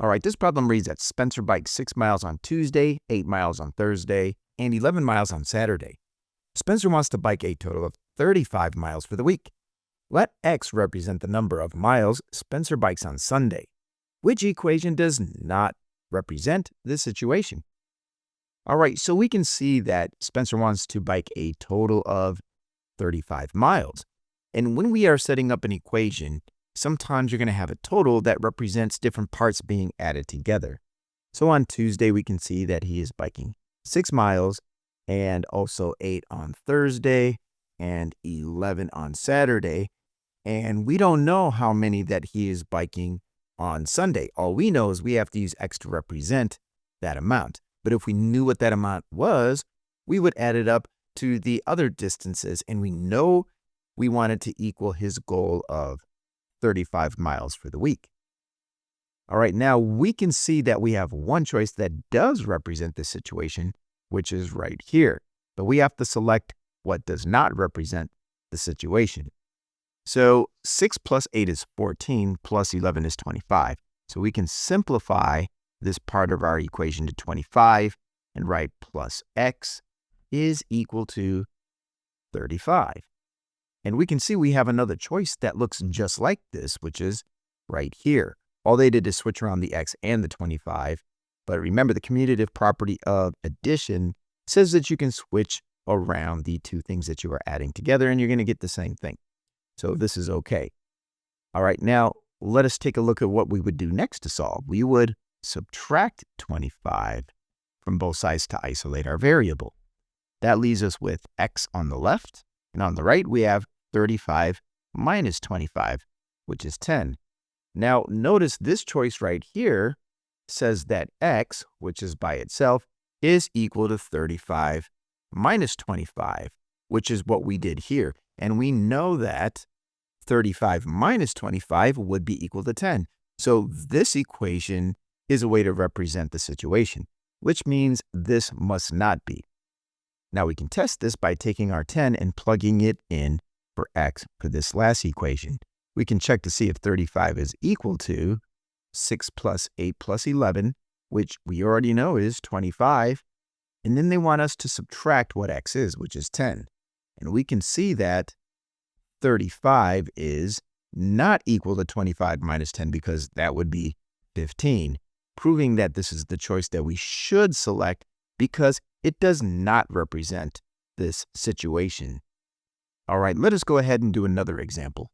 All right, this problem reads that Spencer biked 6 miles on Tuesday, 8 miles on Thursday, and 11 miles on Saturday. Spencer wants to bike a total of 35 miles for the week. Let X represent the number of miles Spencer bikes on Sunday. Which equation does not represent this situation? All right, so we can see that Spencer wants to bike a total of 35 miles. And when we are setting up an equation, sometimes you're going to have a total that represents different parts being added together. So on Tuesday, we can see that he is biking 6 miles and also 8 on Thursday and 11 on Saturday. And we don't know how many that he is biking on Sunday. All we know is we have to use X to represent that amount. But if we knew what that amount was, we would add it up to the other distances, and we know we wanted to equal his goal of 35 miles for the week. All right, now we can see that we have one choice that does represent this situation, which is right here. But we have to select what does not represent the situation. So 6 plus 8 is 14, plus 11 is 25. So we can simplify this part of our equation to 25 and write plus X is equal to 35. And we can see we have another choice that looks just like this, which is right here. All they did is switch around the X and the 25. But remember, the commutative property of addition says that you can switch around the two things that you are adding together, and you're going to get the same thing. So this is okay. All right, now let us take a look at what we would do next to solve. We would subtract 25 from both sides to isolate our variable. That leaves us with X on the left, and on the right we have 35 minus 25, which is 10. Now notice this choice right here says that X, which is by itself, is equal to 35 minus 25, which is what we did here. And we know that 35 minus 25 would be equal to 10. So this equation is a way to represent the situation, which means this must not be. Now we can test this by taking our 10 and plugging it in for X for this last equation. We can check to see if 35 is equal to 6 plus 8 plus 11, which we already know is 25. And then they want us to subtract what X is, which is 10. And we can see that 35 is not equal to 25 minus 10 because that would be 15, proving that this is the choice that we should select because it does not represent this situation. All right, let us go ahead and do another example.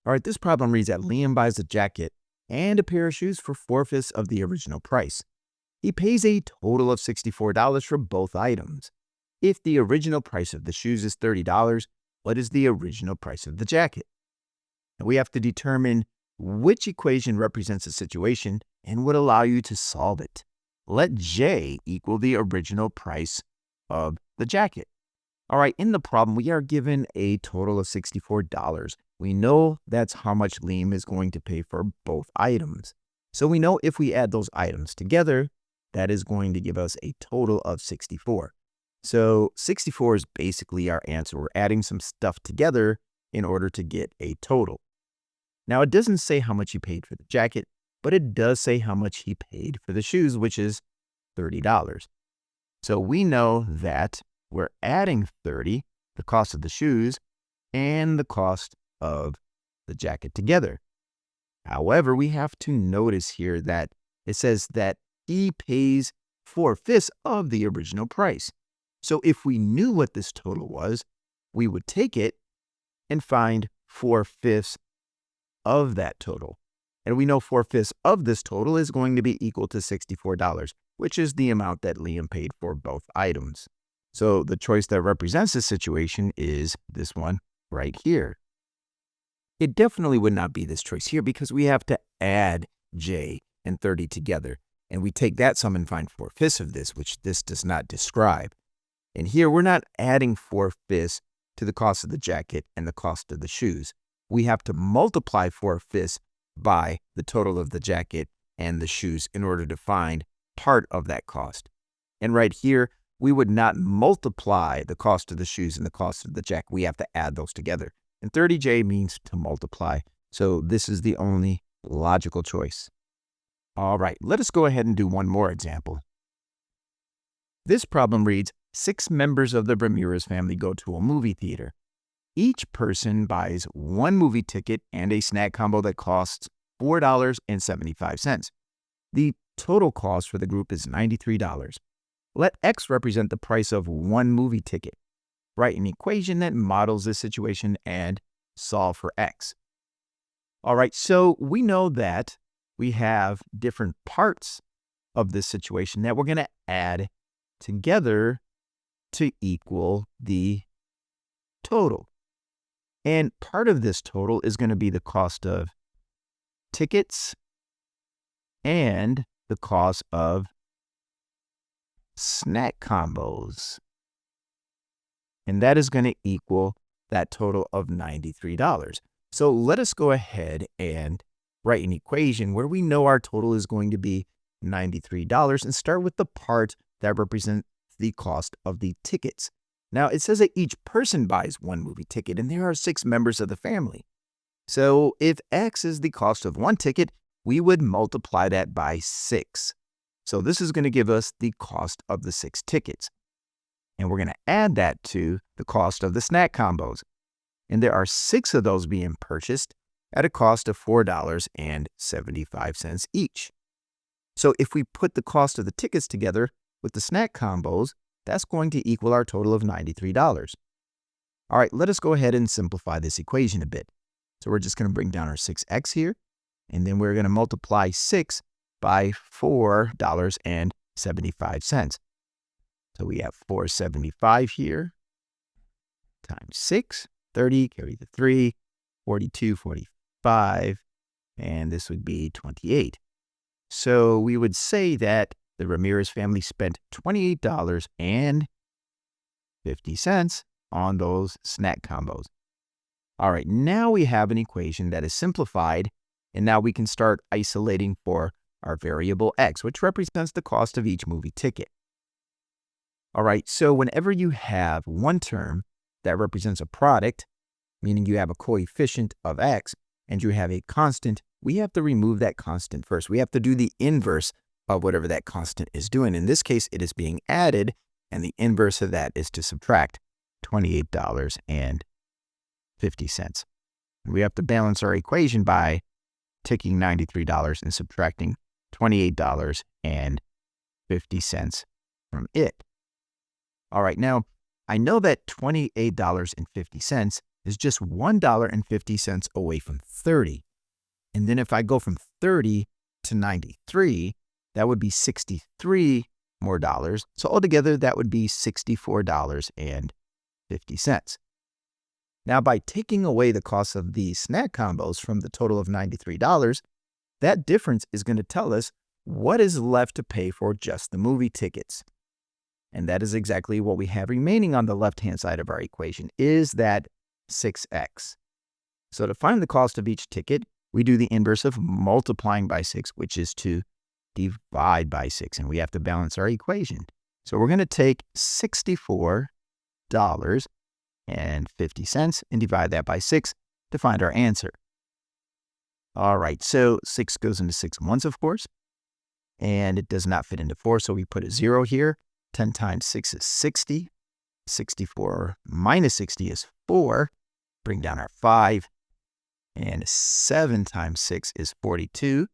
All right, this problem reads that Liam buys a jacket and a pair of shoes for 4/5 of the original price. He pays a total of $64 for both items. If the original price of the shoes is $30, what is the original price of the jacket? And we have to determine which equation represents the situation and would allow you to solve it. Let J equal the original price of the jacket. All right, in the problem, we are given a total of $64. We know that's how much Liam is going to pay for both items. So we know if we add those items together, that is going to give us a total of 64. So 64 is basically our answer. We're adding some stuff together in order to get a total. Now, it doesn't say how much he paid for the jacket, but it does say how much he paid for the shoes, which is $30. So we know that we're adding 30, the cost of the shoes, and the cost of the jacket together. However, we have to notice here that it says that he pays 4/5 of the original price. So if we knew what this total was, we would take it and find 4/5 of that total. And we know 4/5 of this total is going to be equal to $64, which is the amount that Liam paid for both items. So the choice that represents this situation is this one right here. It definitely would not be this choice here because we have to add J and 30 together. And we take that sum and find 4/5 of this, which this does not describe. And here we're not adding 4/5 to the cost of the jacket and the cost of the shoes. We have to multiply 4/5 by the total of the jacket and the shoes in order to find part of that cost. And right here, we would not multiply the cost of the shoes and the cost of the jacket. We have to add those together. And 30J means to multiply. So this is the only logical choice. All right, let us go ahead and do one more example. This problem reads, 6 members of the Ramirez family go to a movie theater. Each person buys one movie ticket and a snack combo that costs $4.75. The total cost for the group is $93. Let X represent the price of one movie ticket. Write an equation that models this situation and solve for X. All right, so we know that we have different parts of this situation that we're going to add together to equal the total. And part of this total is going to be the cost of tickets and the cost of snack combos. And that is going to equal that total of $93. So let us go ahead and write an equation where we know our total is going to be $93 and start with the part that represents the cost of the tickets. Now, it says that each person buys one movie ticket, and there are 6 members of the family. So if X is the cost of one ticket, we would multiply that by 6. So this is going to give us the cost of the 6 tickets. And we're going to add that to the cost of the snack combos. And there are 6 of those being purchased at a cost of $4.75 each. So if we put the cost of the tickets together with the snack combos, that's going to equal our total of $93. All right, let us go ahead and simplify this equation a bit. So we're just going to bring down our 6x here, and then we're going to multiply 6 by $4.75. So we have $4.75 here times 6, 30, carry the 3, 42, 45, and this would be 28. So we would say that the Ramirez family spent $28.50 on those snack combos. All right, now we have an equation that is simplified, and now we can start isolating for our variable X, which represents the cost of each movie ticket. All right, so whenever you have one term that represents a product, meaning you have a coefficient of X, and you have a constant, we have to remove that constant first. We have to do the inverse of whatever that constant is doing. In this case, it is being added, and the inverse of that is to subtract $28.50. We have to balance our equation by taking $93 and subtracting $28.50 from it. All right, now I know that $28.50 is just $1.50 away from 30. And then if I go from 30 to 93, that would be 63 more dollars. So altogether, that would be $64.50. Now, by taking away the cost of the snack combos from the total of $93, that difference is going to tell us what is left to pay for just the movie tickets. And that is exactly what we have remaining on the left-hand side of our equation, is that 6x. So to find the cost of each ticket, we do the inverse of multiplying by 6, which is to divide by 6, and we have to balance our equation. So we're going to take $64.50 and divide that by 6 to find our answer. All right, so 6 goes into 6 once, of course, and it does not fit into 4, so we put a 0 here. 10 times 6 is 60. 64 minus 60 is 4. Bring down our 5. And 7 times 6 is 42,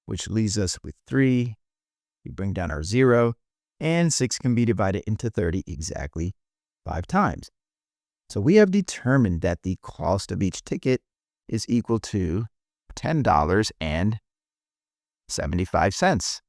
which leaves us with 3. We bring down our 0, and 6 can be divided into 30 exactly 5 times. So we have determined that the cost of each ticket is equal to $10.75.